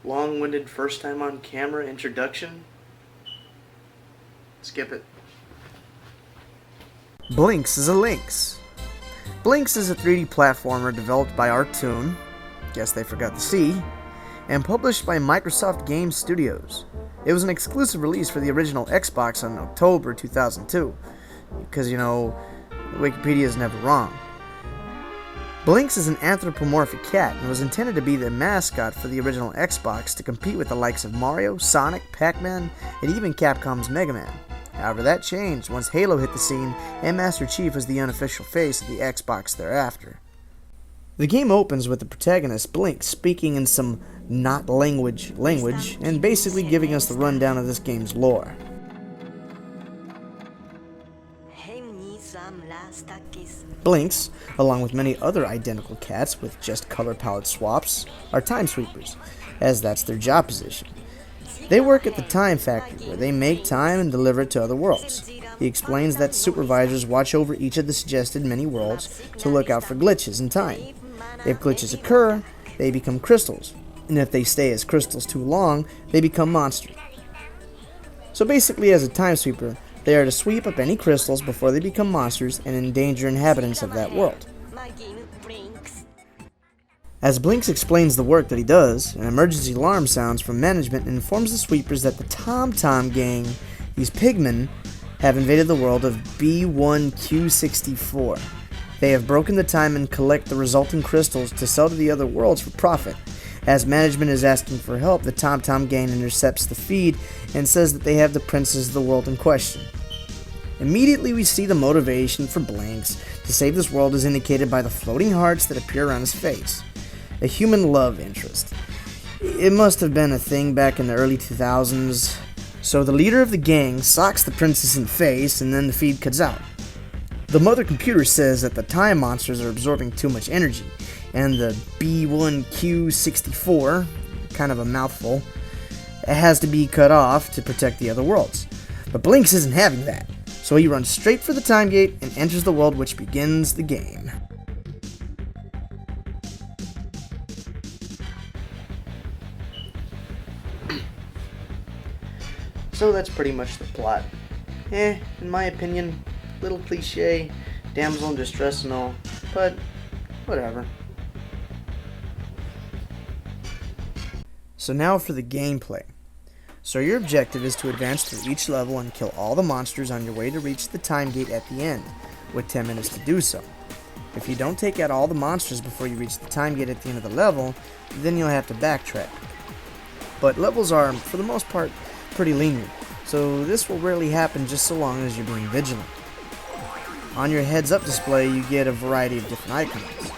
long-winded first time on camera introduction? Skip it. Blinx is a Lynx. Blinx is a 3D platformer developed by Artoon, guess they forgot the C, and published by Microsoft Game Studios. It was an exclusive release for the original Xbox in October 2002, because, Wikipedia is never wrong. Blinx is an anthropomorphic cat and was intended to be the mascot for the original Xbox to compete with the likes of Mario, Sonic, Pac-Man, and even Capcom's Mega Man. However, that changed once Halo hit the scene and Master Chief was the unofficial face of the Xbox thereafter. The game opens with the protagonist, Blinx, speaking in some not language and basically giving us the rundown of this game's lore. Blinx, along with many other identical cats with just color palette swaps, are time sweepers, as that's their job position. They work at the Time Factory, where they make time and deliver it to other worlds. He explains that supervisors watch over each of the suggested many worlds to look out for glitches in time. If glitches occur, they become crystals, and if they stay as crystals too long, they become monsters. So basically, as a time sweeper, they are to sweep up any crystals before they become monsters and endanger inhabitants of that world. As Blinx explains the work that he does, an emergency alarm sounds from management and informs the sweepers that the Tom Tom gang, these pigmen, have invaded the world of B1Q64. They have broken the time and collect the resulting crystals to sell to the other worlds for profit. As management is asking for help, the Tom Tom gang intercepts the feed and says that they have the princes of the world in question. Immediately we see the motivation for Blinx to save this world is indicated by the floating hearts that appear around his face. A human love interest. It must have been a thing back in the early 2000s. So the leader of the gang socks the princess in the face and then the feed cuts out. The mother computer says that the time monsters are absorbing too much energy, and the B1Q64, kind of a mouthful, has to be cut off to protect the other worlds. But Blinx isn't having that, so he runs straight for the time gate and enters the world, which begins the game. So that's pretty much the plot. In my opinion, little cliche, damsel in distress and all, but whatever. So now for the gameplay. So your objective is to advance through each level and kill all the monsters on your way to reach the time gate at the end, with 10 minutes to do so. If you don't take out all the monsters before you reach the time gate at the end of the level, then you'll have to backtrack. But levels are, for the most part, pretty linear, so this will rarely happen just so long as you're being vigilant. On your heads-up display, you get a variety of different icons.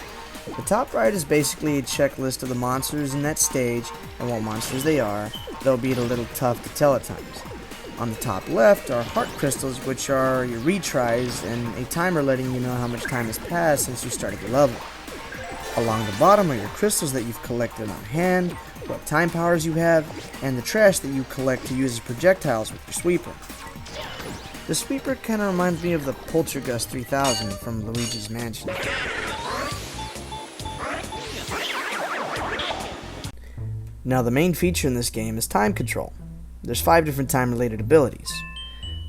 The top right is basically a checklist of the monsters in that stage and what monsters they are, though be it a little tough to tell at times. On the top left are heart crystals, which are your retries and a timer letting you know how much time has passed since you started the level. Along the bottom are your crystals that you've collected on hand, what time powers you have, and the trash that you collect to use as projectiles with your sweeper. The sweeper kinda reminds me of the Poltergust 3000 from Luigi's Mansion. Now the main feature in this game is time control. There's 5 different time related abilities.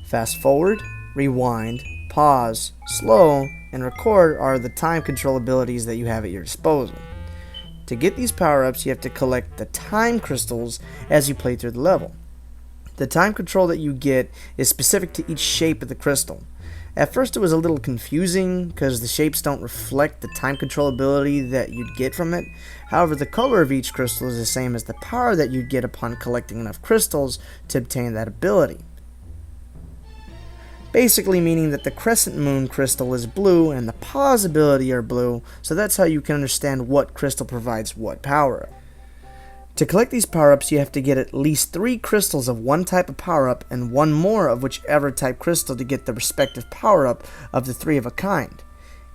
Fast forward, rewind, pause, slow, and record are the time control abilities that you have at your disposal. To get these power-ups, you have to collect the time crystals as you play through the level. The time control that you get is specific to each shape of the crystal. At first it was a little confusing because the shapes don't reflect the time control ability that you'd get from it. However, the color of each crystal is the same as the power that you'd get upon collecting enough crystals to obtain that ability. Basically meaning that the crescent moon crystal is blue and the pause ability are blue, so that's how you can understand what crystal provides what power. To collect these power-ups, you have to get at least 3 crystals of one type of power-up and 1 more of whichever type crystal to get the respective power-up of the 3 of a kind.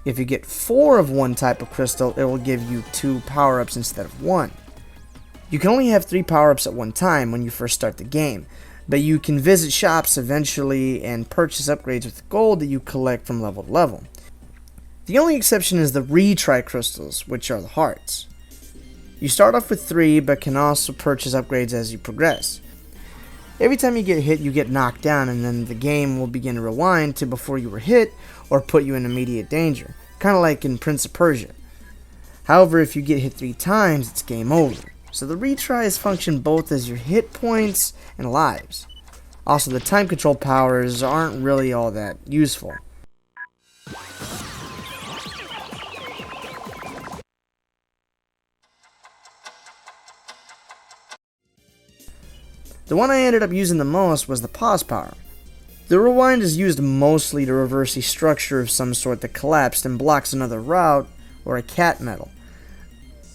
If you get 4 of one type of crystal, it will give you 2 power-ups instead of 1. You can only have 3 power-ups at one time when you first start the game, but you can visit shops eventually and purchase upgrades with gold that you collect from level to level. The only exception is the retry crystals, which are the hearts. You start off with 3, but can also purchase upgrades as you progress. Every time you get hit, you get knocked down, and then the game will begin to rewind to before you were hit or put you in immediate danger, kind of like in Prince of Persia. However, if you get hit 3 times, it's game over. So the retries function both as your hit points and lives. Also, the time control powers aren't really all that useful. The one I ended up using the most was the pause power. The rewind is used mostly to reverse a structure of some sort that collapsed and blocks another route or a cat medal.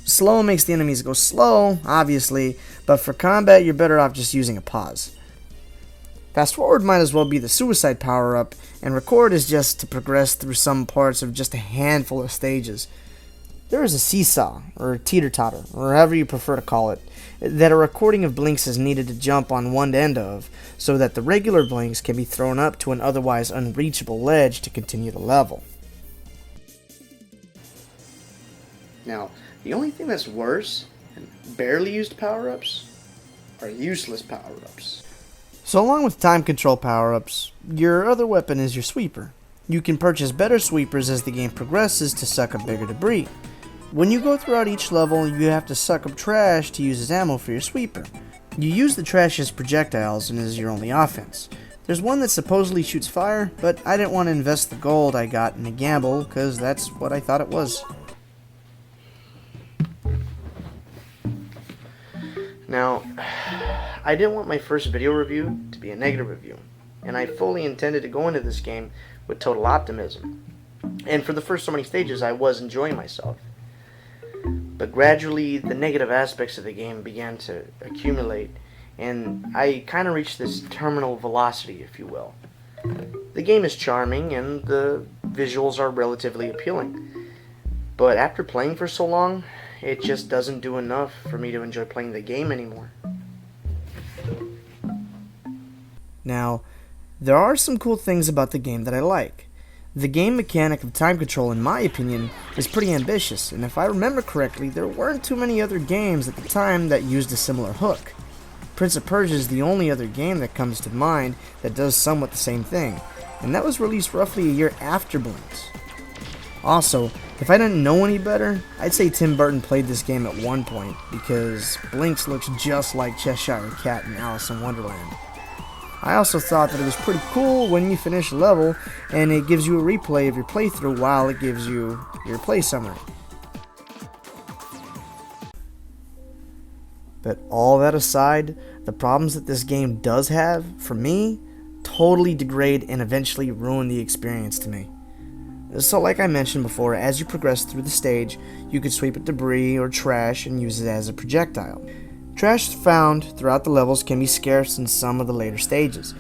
Slow makes the enemies go slow, obviously, but for combat you're better off just using a pause. Fast forward might as well be the suicide power up, and record is just to progress through some parts of just a handful of stages. There is a seesaw, or teeter-totter, or however you prefer to call it, that a recording of Blinx is needed to jump on one end of, so that the regular Blinx can be thrown up to an otherwise unreachable ledge to continue the level. Now, the only thing that's worse than barely used power-ups are useless power-ups. So along with time control power-ups, your other weapon is your sweeper. You can purchase better sweepers as the game progresses to suck up bigger debris. When you go throughout each level, you have to suck up trash to use as ammo for your sweeper. You use the trash as projectiles and as your only offense. There's one that supposedly shoots fire, but I didn't want to invest the gold I got in a gamble because that's what I thought it was. Now, I didn't want my first video review to be a negative review, and I fully intended to go into this game with total optimism. And for the first so many stages, I was enjoying myself. But gradually, the negative aspects of the game began to accumulate, and I kind of reached this terminal velocity, if you will. The game is charming, and the visuals are relatively appealing. But after playing for so long, it just doesn't do enough for me to enjoy playing the game anymore. Now, there are some cool things about the game that I like. The game mechanic of time control, in my opinion, is pretty ambitious, and if I remember correctly, there weren't too many other games at the time that used a similar hook. Prince of Persia is the only other game that comes to mind that does somewhat the same thing, and that was released roughly a year after Blinx. Also, if I didn't know any better, I'd say Tim Burton played this game at one point, because Blinx looks just like Cheshire Cat in Alice in Wonderland. I also thought that it was pretty cool when you finish a level and it gives you a replay of your playthrough while it gives you your play summary. But all that aside, the problems that this game does have, for me, totally degrade and eventually ruin the experience to me. So like I mentioned before, as you progress through the stage, you could sweep at debris or trash and use it as a projectile. Trash found throughout the levels can be scarce in some of the later stages,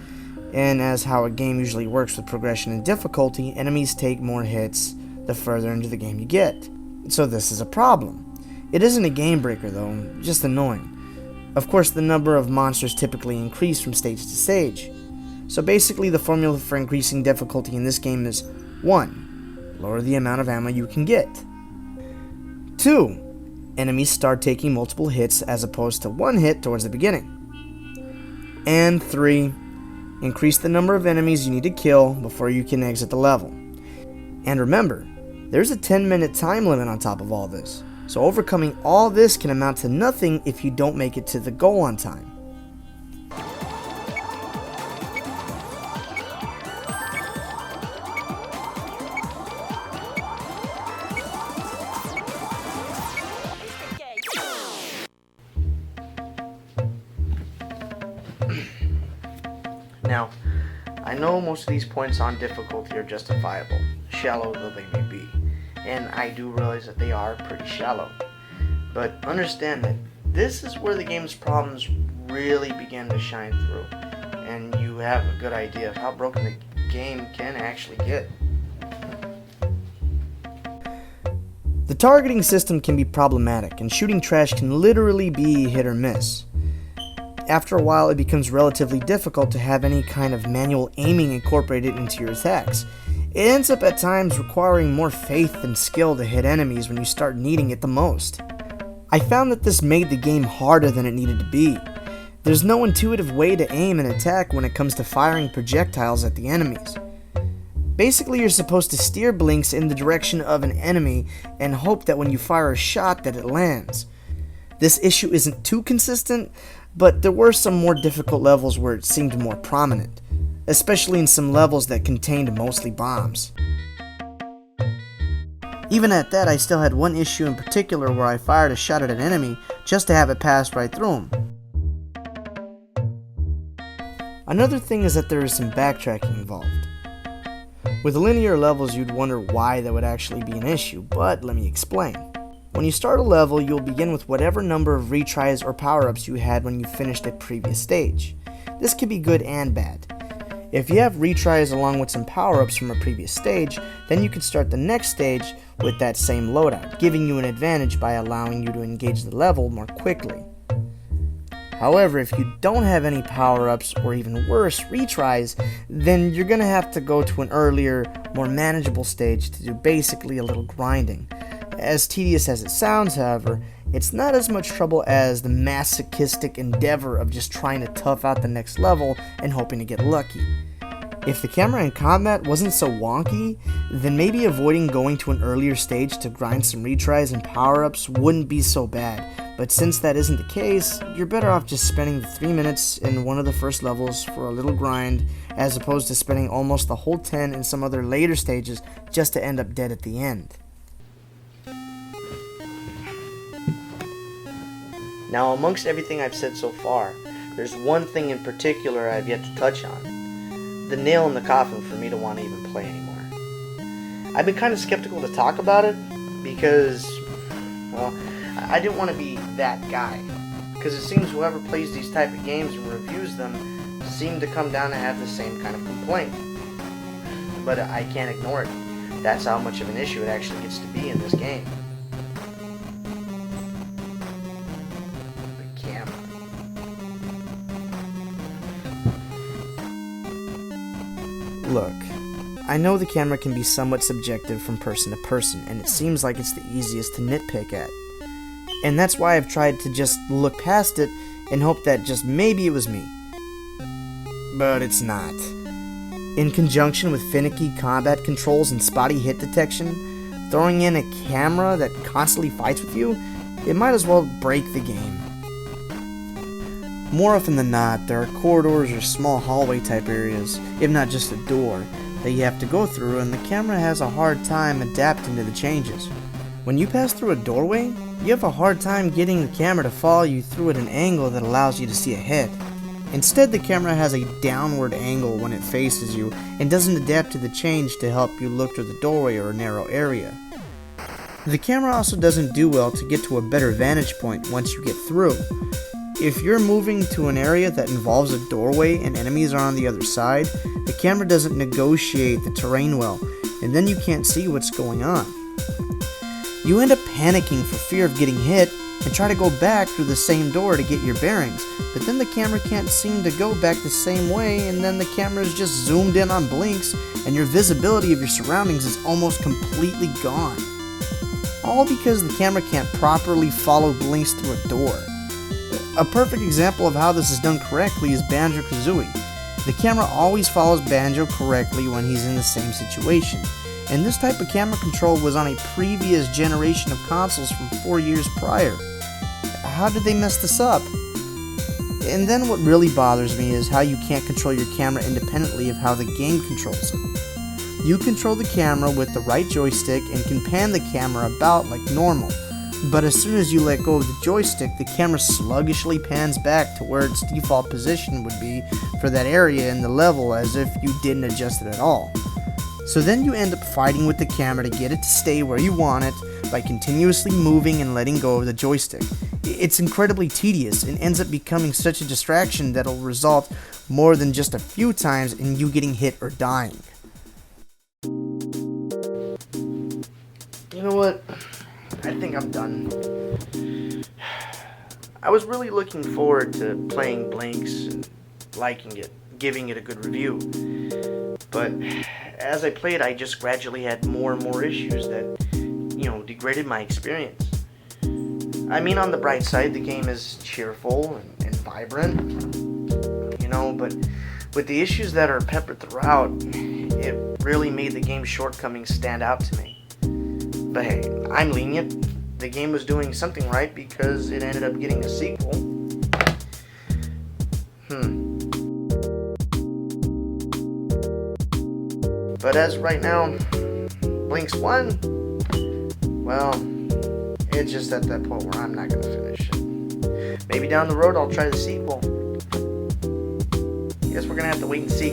and as how a game usually works with progression and difficulty, enemies take more hits the further into the game you get. So this is a problem. It isn't a game breaker though, just annoying. Of course, the number of monsters typically increase from stage to stage. So basically the formula for increasing difficulty in this game is 1. Lower the amount of ammo you can get. 2. Enemies start taking multiple hits as opposed to one hit towards the beginning. And 3. Increase the number of enemies you need to kill before you can exit the level. And remember, there's a 10-minute time limit on top of all this, so overcoming all this can amount to nothing if you don't make it to the goal on time. Now, I know most of these points on difficulty are justifiable, shallow though they may be, and I do realize that they are pretty shallow. But understand that this is where the game's problems really begin to shine through, and you have a good idea of how broken the game can actually get. The targeting system can be problematic, and shooting trash can literally be hit or miss. After a while, it becomes relatively difficult to have any kind of manual aiming incorporated into your attacks. It ends up at times requiring more faith and skill to hit enemies when you start needing it the most. I found that this made the game harder than it needed to be. There's no intuitive way to aim and attack when it comes to firing projectiles at the enemies. Basically, you're supposed to steer Blinx in the direction of an enemy and hope that when you fire a shot that it lands. This issue isn't too consistent, but there were some more difficult levels where it seemed more prominent, especially in some levels that contained mostly bombs. Even at that, I still had one issue in particular where I fired a shot at an enemy just to have it pass right through him. Another thing is that there is some backtracking involved. With linear levels, you'd wonder why that would actually be an issue, but let me explain. When you start a level, you'll begin with whatever number of retries or power-ups you had when you finished a previous stage. This could be good and bad. If you have retries along with some power-ups from a previous stage, then you can start the next stage with that same loadout, giving you an advantage by allowing you to engage the level more quickly. However, if you don't have any power-ups or even worse, retries, then you're going to have to go to an earlier, more manageable stage to do basically a little grinding. As tedious as it sounds, however, it's not as much trouble as the masochistic endeavor of just trying to tough out the next level and hoping to get lucky. If the camera in combat wasn't so wonky, then maybe avoiding going to an earlier stage to grind some retries and power-ups wouldn't be so bad. But since that isn't the case, you're better off just spending the 3 minutes in one of the first levels for a little grind, as opposed to spending almost the whole 10 in some other later stages just to end up dead at the end. Now, amongst everything I've said so far, there's one thing in particular I've yet to touch on. The nail in the coffin for me to want to even play anymore. I've been kind of skeptical to talk about it because, well, I didn't want to be that guy. Because it seems whoever plays these type of games and reviews them seem to come down to have the same kind of complaint. But I can't ignore it. That's how much of an issue it actually gets to be in this game. The camera. Look, I know the camera can be somewhat subjective from person to person, and it seems like it's the easiest to nitpick at. And that's why I've tried to just look past it and hope that just maybe it was me. But it's not. In conjunction with finicky combat controls and spotty hit detection, throwing in a camera that constantly fights with you, it might as well break the game. More often than not, there are corridors or small hallway type areas, if not just a door, that you have to go through, and the camera has a hard time adapting to the changes. When you pass through a doorway, you have a hard time getting the camera to follow you through at an angle that allows you to see ahead. Instead, the camera has a downward angle when it faces you and doesn't adapt to the change to help you look through the doorway or a narrow area. The camera also doesn't do well to get to a better vantage point once you get through. If you're moving to an area that involves a doorway and enemies are on the other side, the camera doesn't negotiate the terrain well, and then you can't see what's going on. You end up panicking for fear of getting hit and try to go back through the same door to get your bearings, but then the camera can't seem to go back the same way, and then the camera is just zoomed in on Blinx and your visibility of your surroundings is almost completely gone. All because the camera can't properly follow Blinx through a door. A perfect example of how this is done correctly is Banjo-Kazooie. The camera always follows Banjo correctly when he's in the same situation. And this type of camera control was on a previous generation of consoles from 4 years prior. How did they mess this up? And then what really bothers me is how you can't control your camera independently of how the game controls it. You control the camera with the right joystick and can pan the camera about like normal. But as soon as you let go of the joystick, the camera sluggishly pans back to where its default position would be for that area in the level as if you didn't adjust it at all. So then you end up fighting with the camera to get it to stay where you want it by continuously moving and letting go of the joystick. It's incredibly tedious and ends up becoming such a distraction that'll result more than just a few times in you getting hit or dying. You know what? I think I'm done. I was really looking forward to playing Blinx and liking it, giving it a good review. But as I played, I just gradually had more and more issues that, degraded my experience. I mean, on the bright side, the game is cheerful and vibrant, you know, but with the issues that are peppered throughout, it really made the game's shortcomings stand out to me. But hey, I'm lenient. The game was doing something right because it ended up getting a sequel. But as of right now, Blinx 1, well, it's just at that point where I'm not going to finish it. Maybe down the road I'll try the sequel. Guess we're going to have to wait and see.